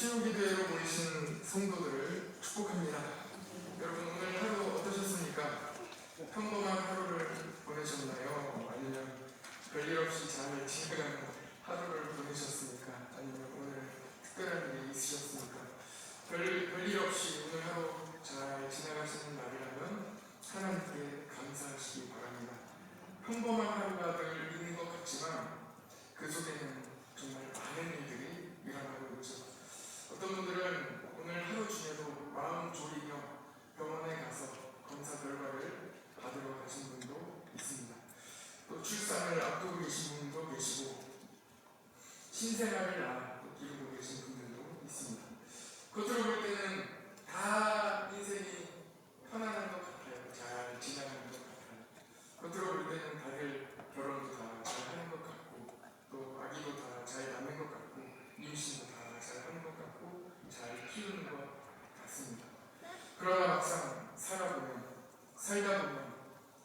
치유기도회로 모이신 성도들을 축복합니다. 여러분 오늘 하루 어떠셨습니까? 평범한 하루를 보내셨나요? 아니면 별일 없이 잘 지나가는 하루를 보내셨습니까? 아니면 오늘 특별한 일이 있으셨습니까? 별일 없이 오늘 하루 잘 지나가시는 날이라면 하나님께 감사하시기 바랍니다. 평범한 하루가 늘 있는 것 같지만 그 속에는 정말 많은 일들이 일어나고 있죠. 어떤 분들은 오늘 하루 중에도 마음 졸이며 병원에 가서 검사 결과를 받으러 가신 분도 있습니다. 또 출산을 앞두고 계신 분도 계시고 신생아를 기르고 계신 분들도 있습니다. 겉으로 볼 때는 다 인생이 편안한 것 같아요. 잘 지나가는 것 같아요. 겉으로 볼 때는 다들 결혼도 다 잘하는 것 같고 또 아기도 다 잘 낳는 것 같고 임신도 다 잘하는 것 같고 잘 키우는 것 같습니다. 그러나 막상 살다 보면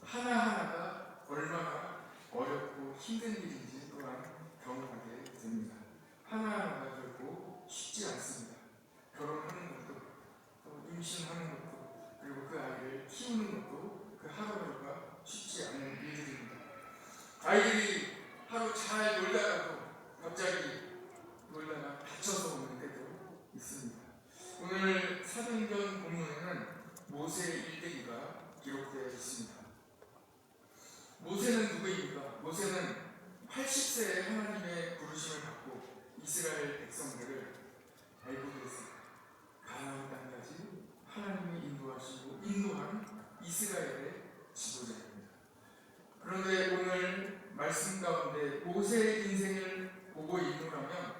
하나하나가 얼마나 어렵고 힘든 일인지 또한 경험하게 됩니다. 하나하나가 결코 쉽지 않습니다. 결혼하는 것도 또 임신하는 것도 그리고 그 아이를 키우는 것도 그 하루하루가 쉽지 않은 일들입니다. 아이들이 하루 잘 놀다가도 갑자기 놀다가 다쳐서 오는 때도 있습니다. 오늘 사도행전 본문에는 모세의 일대기가 기록되어 있습니다. 모세는 누구입니까? 모세는 80세에 하나님의 부르심을 받고 이스라엘 백성들을 애굽에서 가나안 땅까지 하나님이 인도하시고 인도한 이스라엘의 지도자입니다. 그런데 오늘 말씀 가운데 모세의 인생을 보고 읽노라면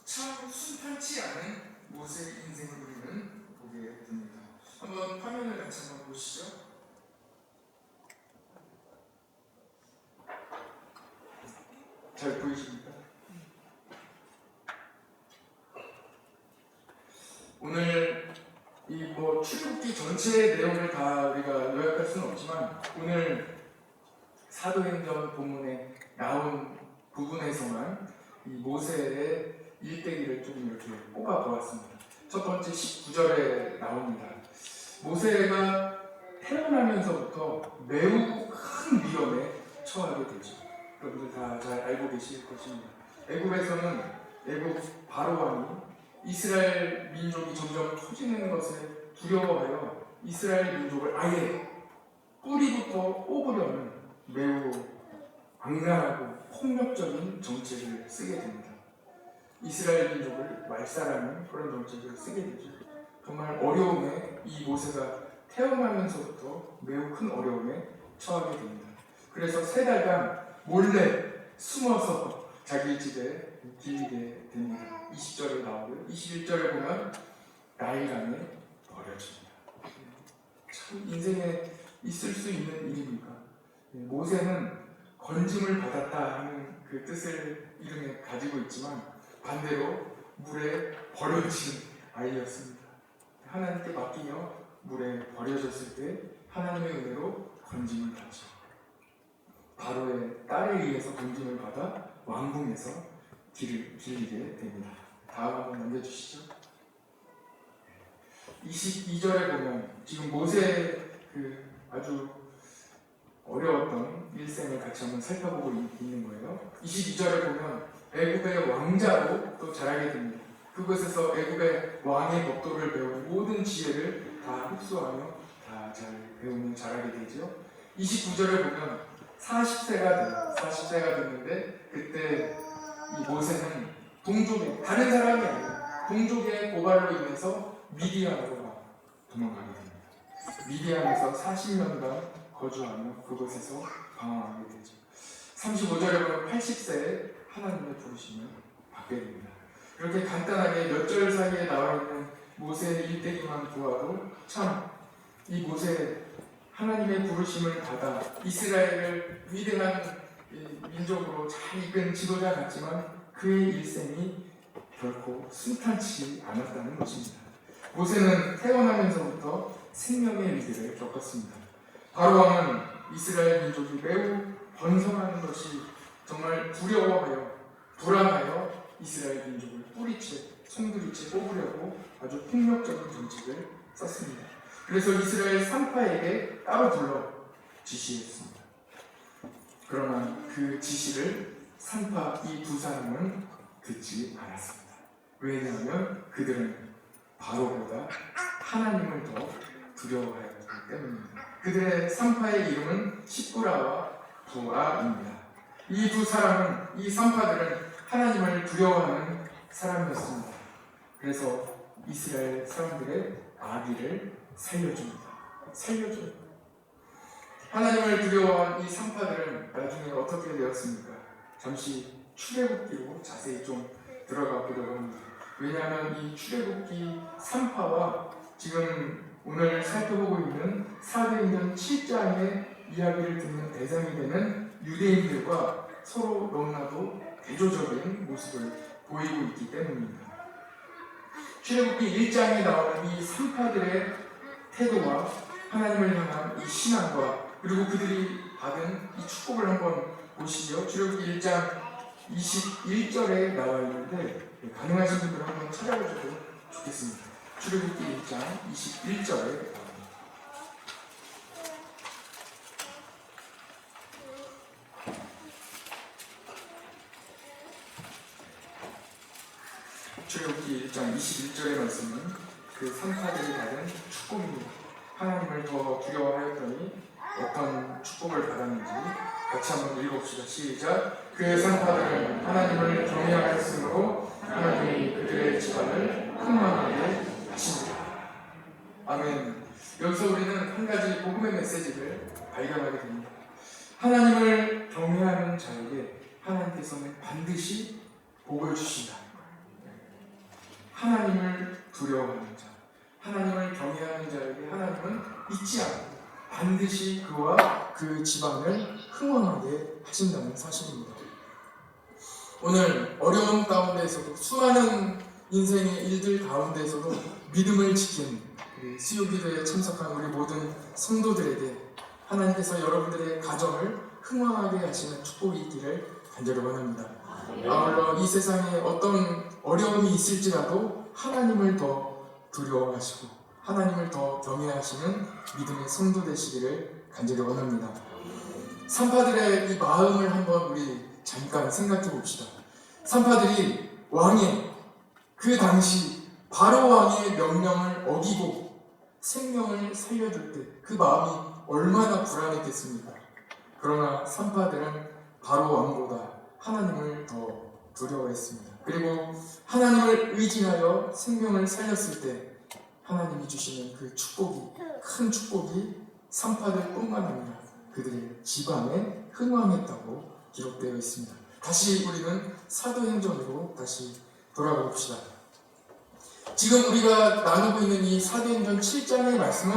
참 순탄치 않은 모세의 인생을 우리는 보게 됩니다. 한번 화면을 같이 한번 보시죠. 잘 보이십니까? 오늘 이 출애굽기 전체의 내용을 다 우리가 요약할 수는 없지만 오늘 사도행전 본문에 나온 부분에서만 이 모세의 일대기를 좀 이렇게 뽑아 보았습니다. 첫 번째 19절에 나옵니다. 모세가 태어나면서부터 매우 큰 위험에 처하게 되죠. 여러분들 다 잘 알고 계실 것입니다. 애굽 바로 왕이 이스라엘 민족이 점점 커지는 것에 두려워하여 이스라엘 민족을 아예 뿌리부터 뽑으려는 매우 악랄하고 폭력적인 정책을 쓰게 됩니다. 이스라엘 민족을 말살하는 그런 정책을 쓰게 되죠. 정말 어려움에 이 모세가 태어나면서부터 매우 큰 어려움에 처하게 됩니다. 그래서 3달간 몰래 숨어서 자기 집에 기리게 됩니다. 20절에 나오고요. 21절에 보면 나일강에 버려집니다. 참 인생에 있을 수 있는 일입니까? 모세는 건짐을 받았다 하는 그 뜻을 이름에 가지고 있지만 반대로 물에 버려진 아이였습니다. 하나님께 맡기며 물에 버려졌을 때 하나님의 은혜로 건짐을 받죠. 바로의 딸에 의해서 건짐을 받아 왕궁에서 기리게 됩니다. 다음 한번 넘겨주시죠. 22절에 보면 지금 모세의 그 아주 어려웠던 일생을 같이 한번 살펴보고 있는 거예요. 22절에 보면 애굽의 왕자로 또 자라게 됩니다. 그곳에서 애굽의 왕의 법도를 배운 모든 지혜를 다 흡수하며 다 잘 배우며 자라게 되죠. 29절에 보면 40세가 됐는데 그때 이 모세는 동족의 다른 사람이 아니라 동족의 고발로 인해서 미디안으로 도망가게 됩니다. 미디안에서 40년간 거주하며 그곳에서 방황하게 되죠. 35절에 보면 80세에 하나님의 부르심을 받게 됩니다. 이렇게 간단하게 몇 절 사이에 나와 있는 모세의 일대기만 보아도 참 이 모세 하나님의 부르심을 받아 이스라엘을 위대한 민족으로 잘 이끈 지도자 같지만 그의 일생이 결코 순탄치 않았다는 것입니다. 모세는 태어나면서부터 생명의 위기를 겪었습니다. 바로 왕은 이스라엘 민족이 매우 번성하는 것이 정말 두려워하여 불안하여 이스라엘 민족을 뿌리채, 송두리째 뽑으려고 아주 폭력적인 정책을 썼습니다. 그래서 이스라엘 산파에게 따로 불러 지시했습니다. 그러나 그 지시를 산파 이 두 사람은 듣지 않았습니다. 왜냐하면 그들은 바로보다 하나님을 더 두려워하였기 때문입니다. 그들의 산파의 이름은 시브라와 부아입니다. 이 두 사람은, 이 산파들은 하나님을 두려워하는 사람이었습니다. 그래서 이스라엘 사람들의 아비를 살려줍니다. 하나님을 두려워한 이 산파들은 나중에 어떻게 되었습니까? 잠시 출애굽기로 자세히 좀 들어가 보려고 합니다. 왜냐하면 이 출애굽기 3파와 지금 오늘 살펴보고 있는 사도행전 7장의 이야기를 듣는 대상이 되는 유대인들과 서로 너무나도 대조적인 모습을 보이고 있기 때문입니다. 출애굽기 1장에 나오는 이 3파들의 태도와 하나님을 향한 이 신앙과 그리고 그들이 받은 이 축복을 한번 보시죠. 출애굽기 1장 21절에 나와 있는데 가능하신 분들 한번 찾아보셔도 좋겠습니다. 출애굽기 1장 21절에 나옵니다. 출애굽기 1장 21절의 말씀은 그 산파들이 받은 축복입니다. 하나님을 더 두려워하였더니 어떤 축복을 받았는지 같이 한번 읽어봅시다. 시작. 그 산파들은 하나님을 경외하였으므로 하나님이 그들의 집안을 흥망하게 하십니다. 아멘. 여기서 우리는 한 가지 복음의 메시지를 발견하게 됩니다. 하나님을 경외하는 자에게 하나님께서는 반드시 복을 주신다. 하나님을 두려워하는 자, 하나님을 경외하는 자에게 하나님은 잊지 않고 반드시 그와 그 집안을 흥왕하게 하신다는 사실입니다. 오늘 어려운 가운데에서도 수많은 인생의 일들 가운데에서도 믿음을 지킨 수요기도에 참석한 우리 모든 성도들에게 하나님께서 여러분들의 가정을 흥왕하게 하시는 축복이 있기를 간절히 원합니다. 아울러 이 세상에 어떤 어려움이 있을지라도 하나님을 더 두려워하시고 하나님을 더 경외하시는 믿음의 성도 되시기를 간절히 원합니다. 산파들의 이 마음을 한번 우리 잠깐 생각해 봅시다. 산파들이 왕의 그 당시 바로 왕의 명령을 어기고 생명을 살려줄 때 그 마음이 얼마나 불안했겠습니까? 그러나 산파들은 바로 왕보다 하나님을 더 두려워했습니다. 그리고 하나님을 의지하여 생명을 살렸을 때 하나님이 주시는 그 축복이, 큰 축복이 산파들뿐만 아니라 그들의 집안에 흥왕했다고 기록되어 있습니다. 다시 우리는 사도행전으로 다시 돌아가 봅시다. 지금 우리가 나누고 있는 이 사도행전 7장의 말씀은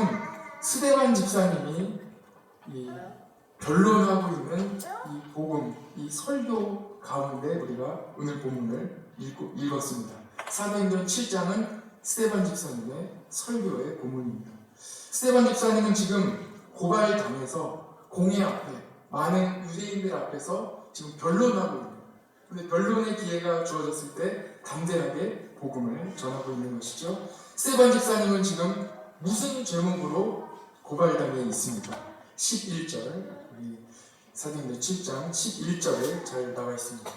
스데반 집사님이 이 변론하고 있는 이 복음, 이 설교 가운데 우리가 오늘 본문을 읽었습니다. 사도행전 7장은 스데반 집사님의 설교의 본문입니다. 스데반 집사님은 지금 고발당해서 공회 앞에 많은 유대인들 앞에서 지금 변론하고 있는, 근데 변론의 기회가 주어졌을 때 담대하게 복음을 전하고 있는 것이죠. 스데반 집사님은 지금 무슨 제목으로 고발당해 있습니까? 11절, 우리 사도행전 7장 11절에 잘 나와 있습니다.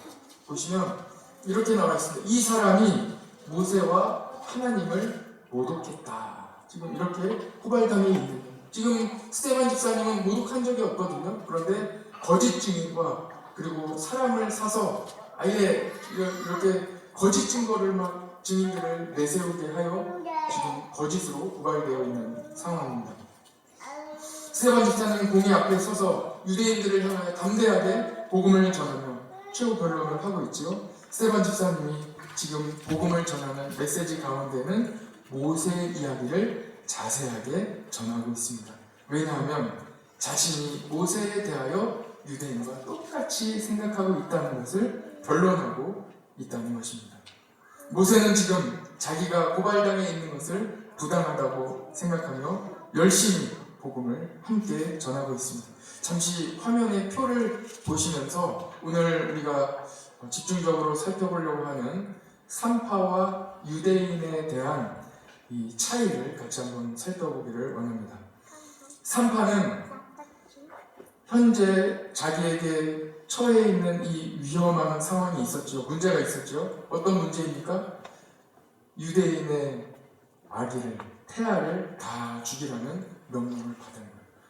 보시면 이렇게 나와 있습니다. 이 사람이 모세와 하나님을 모독했다. 지금 이렇게 고발당해 있는 거예요. 지금 스데반 집사님은 모독한 적이 없거든요. 그런데 거짓 증인과 그리고 사람을 사서 아예 이렇게 거짓 증거를 막 증인들을 내세우게 하여 지금 거짓으로 고발되어 있는 상황입니다. 스데반 집사님은 공회 앞에 서서 유대인들을 향하여 담대하게 복음을 전하며 최후 변론을 하고 있지요. 스데반 집사님이 지금 복음을 전하는 메시지 가운데는 모세의 이야기를 자세하게 전하고 있습니다. 왜냐하면 자신이 모세에 대하여 유대인과 똑같이 생각하고 있다는 것을 변론하고 있다는 것입니다. 모세는 지금 자기가 고발당해 있는 것을 부당하다고 생각하며 열심히 복음을 함께 전하고 있습니다. 잠시 화면에 표를 보시면서 오늘 우리가 집중적으로 살펴보려고 하는 산파와 유대인에 대한 이 차이를 같이 한번 살펴보기를 원합니다. 산파는 현재 자기에게 처해 있는 이 위험한 상황이 있었죠. 문제가 있었죠. 어떤 문제입니까? 유대인의 아기를, 태아를 다 죽이라는 명령을 받은 거예요.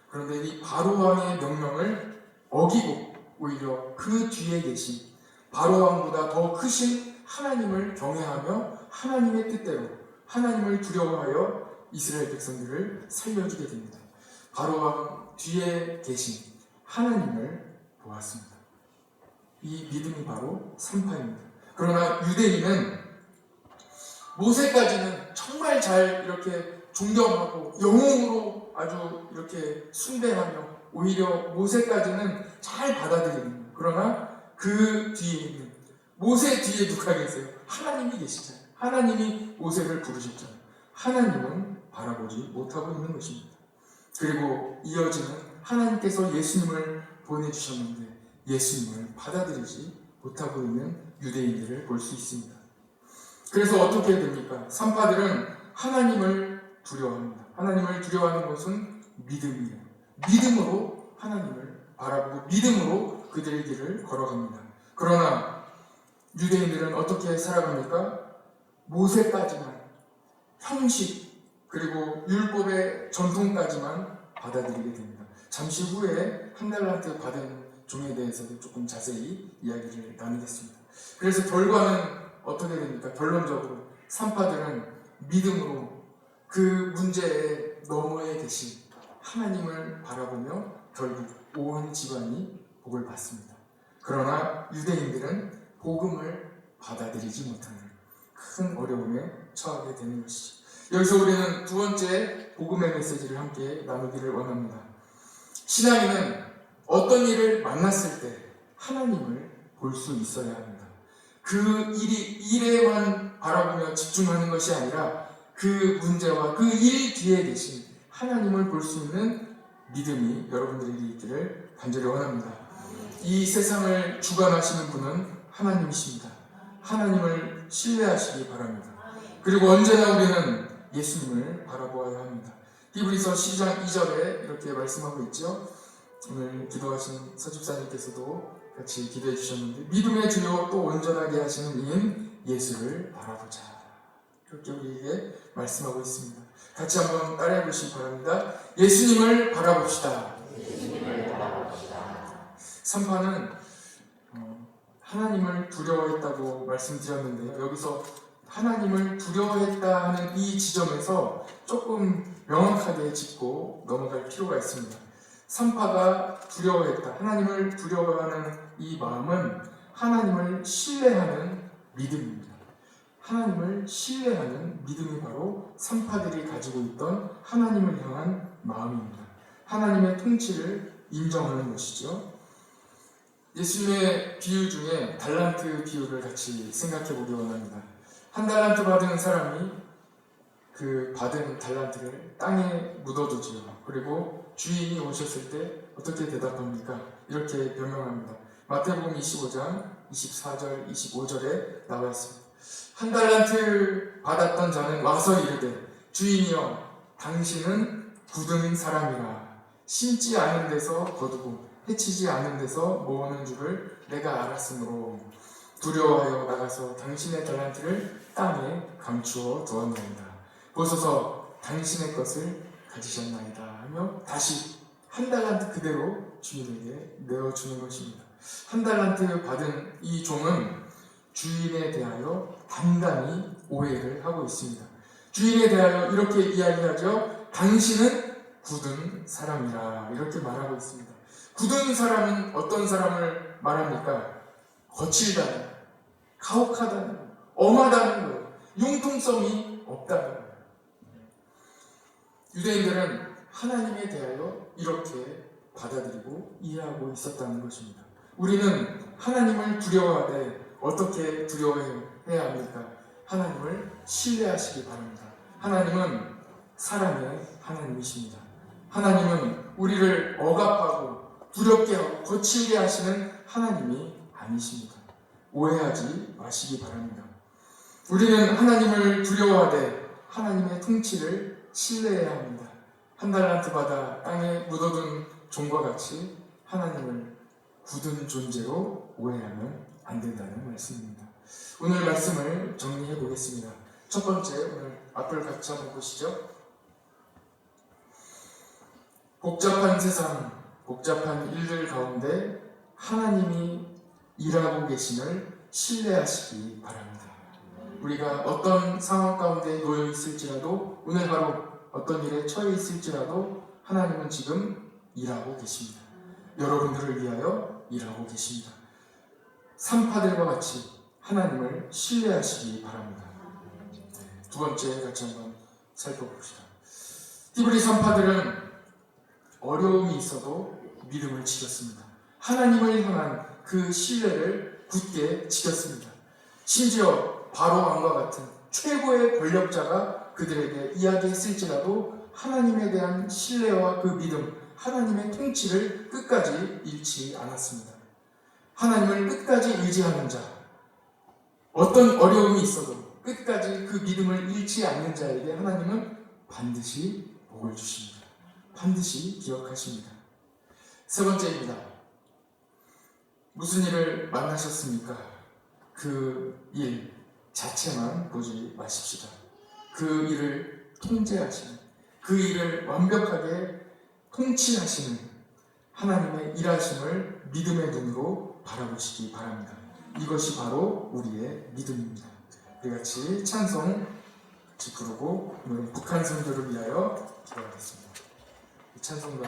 그런데 이 바로왕의 명령을 어기고 오히려 그 뒤에 계신 바로왕보다 더 크신 하나님을 경외하며 하나님의 뜻대로 하나님을 두려워하여 이스라엘 백성들을 살려주게 됩니다. 바로왕 뒤에 계신 하나님을 보았습니다. 이 믿음이 바로 산파입니다. 그러나 유대인은 모세까지는 정말 잘 이렇게 존경하고 영웅으로 아주 이렇게 숭배하며 오히려 모세까지는 잘 받아들입니다. 그러나 그 뒤에 있는 모세 뒤에 누가 계세요? 하나님이 계시잖아요. 하나님이 모세를 부르셨잖아요. 하나님은 바라보지 못하고 있는 것입니다. 그리고 이어지는 하나님께서 예수님을 보내주셨는데 예수님을 받아들이지 못하고 있는 유대인들을 볼 수 있습니다. 그래서 어떻게 됩니까? 산파들은 하나님을 두려워합니다. 하나님을 두려워하는 것은 믿음이에요. 믿음으로 하나님을 바라보고 믿음으로 그들의 길을 걸어갑니다. 그러나 유대인들은 어떻게 살아갑니까? 모세까지만, 형식 그리고 율법의 전통까지만 받아들이게 됩니다. 잠시 후에 한 달란트 받은 종에 대해서도 조금 자세히 이야기를 나누겠습니다. 그래서 결과는 어떻게 됩니까? 결론적으로 산파들은 믿음으로 그 문제의 너머에 계신 하나님을 바라보며 결국 온 집안이 복을 받습니다. 그러나 유대인들은 복음을 받아들이지 못하는 큰 어려움에 처하게 되는 것이죠. 여기서 우리는 두 번째 복음의 메시지를 함께 나누기를 원합니다. 신앙인은 어떤 일을 만났을 때 하나님을 볼 수 있어야 합니다. 그 일에만 바라보며 집중하는 것이 아니라 그 문제와 그 일 뒤에 계신 하나님을 볼 수 있는 믿음이 여러분들에게 있기를 간절히 원합니다. 이 세상을 주관하시는 분은 하나님이십니다. 하나님을 신뢰하시기 바랍니다. 그리고 언제나 우리는 예수님을 바라보아야 합니다. 히브리서 12장 2절에 이렇게 말씀하고 있죠. 오늘 기도하신 서집사님께서도 같이 기도해 주셨는데 믿음의 주요 또 온전하게 하시는 이인 예수를 바라보자. 그렇게 우리에게 말씀하고 있습니다. 같이 한번 따라해 보시기 바랍니다. 예수님을 바라봅시다. 산파는 하나님을 두려워했다고 말씀드렸는데요. 여기서 하나님을 두려워했다 하는 이 지점에서 조금 명확하게 짚고 넘어갈 필요가 있습니다. 산파가 두려워했다. 하나님을 두려워하는 이 마음은 하나님을 신뢰하는 믿음입니다. 하나님을 신뢰하는 믿음이 바로 산파들이 가지고 있던 하나님을 향한 마음입니다. 하나님의 통치를 인정하는 것이죠. 예수님의 비유 중에 달란트 비유를 같이 생각해 보기 원합니다. 한 달란트 받은 사람이 그 받은 달란트를 땅에 묻어두지요. 그리고 주인이 오셨을 때 어떻게 대답합니까? 이렇게 변명합니다. 마태복음 25장 24절 25절에 나와 있습니다. 한 달란트 받았던 자는 와서 이르되 주인이여 당신은 굳은 사람이라 심지 않은 데서 거두고 해치지 않은 데서 모으는 줄을 내가 알았으므로 두려워하여 나가서 당신의 달란트를 땅에 감추어 두었나이다. 보소서 당신의 것을 가지셨나이다 하며 다시 한 달란트 그대로 주인에게 내어주는 것입니다. 한 달란트 받은 이 종은 주인에 대하여 단단히 오해를 하고 있습니다. 주인에 대하여 이렇게 이야기하죠. 당신은 굳은 사람이라 이렇게 말하고 있습니다. 굳은 사람은 어떤 사람을 말합니까? 거칠다는, 가혹하다는, 엄하다는 거예요. 융통성이 없다는 거예요. 유대인들은 하나님에 대하여 이렇게 받아들이고 이해하고 있었다는 것입니다. 우리는 하나님을 두려워하되 어떻게 두려워해야 합니까? 하나님을 신뢰하시기 바랍니다. 하나님은 사랑의 하나님이십니다. 하나님은 우리를 억압하고 두렵게 하고 거칠게 하시는 하나님이 아니십니다. 오해하지 마시기 바랍니다. 우리는 하나님을 두려워하되 하나님의 통치를 신뢰해야 합니다. 한 달란트 받아 땅에 묻어둔 종과 같이 하나님을 굳은 존재로 오해하면 안 된다는 말씀입니다. 오늘 말씀을 정리해 보겠습니다. 첫 번째, 오늘 앞을 같이 한번 보시죠. 복잡한 세상, 복잡한 일들 가운데 하나님이 일하고 계심을 신뢰하시기 바랍니다. 우리가 어떤 상황 가운데 놓여 있을지라도, 오늘 바로 어떤 일에 처해 있을지라도 하나님은 지금 일하고 계십니다. 여러분들을 위하여 일하고 계십니다. 산파들과 같이 하나님을 신뢰하시기 바랍니다. 두 번째 같이 한번 살펴봅시다. 히브리 산파들은 어려움이 있어도 믿음을 지켰습니다. 하나님을 향한 그 신뢰를 굳게 지켰습니다. 심지어 바로 왕과 같은 최고의 권력자가 그들에게 이야기했을지라도 하나님에 대한 신뢰와 그 믿음, 하나님의 통치를 끝까지 잃지 않았습니다. 하나님을 끝까지 의지하는 자, 어떤 어려움이 있어도 끝까지 그 믿음을 잃지 않는 자에게 하나님은 반드시 복을 주십니다. 반드시 기억하십니다. 세 번째입니다. 무슨 일을 만나셨습니까? 그 일 자체만 보지 마십시다. 그 일을 통제하시는, 그 일을 완벽하게 통치하시는 하나님의 일하심을 믿음의 눈으로 바라보시기 바랍니다. 이것이 바로 우리의 믿음입니다. 우리 같이 찬송 같이 부르고 오늘은 북한 선교를 위하여 기도하겠습니다. 이 찬송가